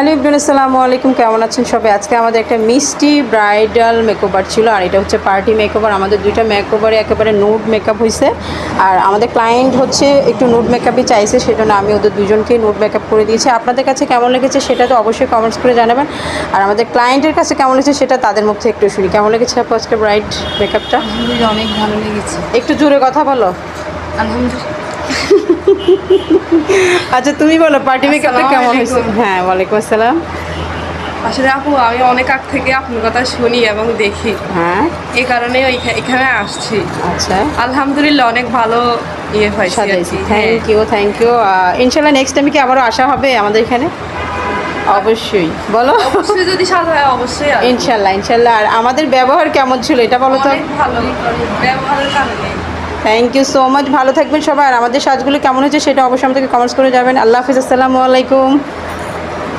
Hello ইবরান, আসসালামু আলাইকুম। কেমন আছেন সবাই? আজকে আমাদের একটা মিষ্টি ব্রাইডাল মেকওভার ছিল, আর এটা হচ্ছে পার্টি মেকওভার। আমাদের দুইটা মেকওভারে একেবারে নুড মেকআপ হয়েছে, আর আমাদের ক্লায়েন্ট হচ্ছে একটু নুড মেকআপই চাইছে, সেজন্য আমি ওদের দুজনকেই নুড মেকআপ করে দিয়েছি। আপনাদের কাছে কেমন লেগেছে সেটা তো অবশ্যই কমেন্টস করে জানাবেন, আর আমাদের ক্লায়েন্টের কাছে কেমন লেগেছে সেটা তাদের মুখ থেকে একটু শুনি। কেমন লেগেছে আপু আজকে ব্রাইড মেকআপটা? আলহামদুলিল্লাহ, অনেক ভালো লেগেছে। একটু জোরে কথা বলো। আলহামদুলিল্লাহ। আচ্ছা তুমি বলো, পার্টি মেকআপটা কেমন হয়েছে? আসসালামু আলাইকুম। হ্যাঁ, ওয়ালাইকুম আসসালাম। আসলে আপু, আমি অনেক আগ থেকে আপনার কথা শুনি এবং দেখি, হ্যাঁ, এই কারণে এখানে আসছি। আচ্ছা, আলহামদুলিল্লাহ, অনেক ভালো হয়েছে আর সাজাইছি। কি। হ্যাঁ, থ্যাংক ইউ। ইনশাল্লাহ নেক্সট টাইমে কি আবারও আসা হবে আমাদের এখানে? অবশ্যই বলো। অবশ্যই যদি সাজায় অবশ্যই আসবো। ইনশাল্লাহ। আর আমাদের ব্যবহার কেমন ছিল এটা বলো তো। অনেক ভালো ব্যবহারের কারণে। Thank you so much. ভালো থাকবেন সবাই, আর আমাদের সাজগুলো কেমন হয়েছে সেটা অবশ্যই আমাদেরকে কমেন্টস করে যাবেন। আল্লাহ হাফিজ, আসসালামু আলাইকুম।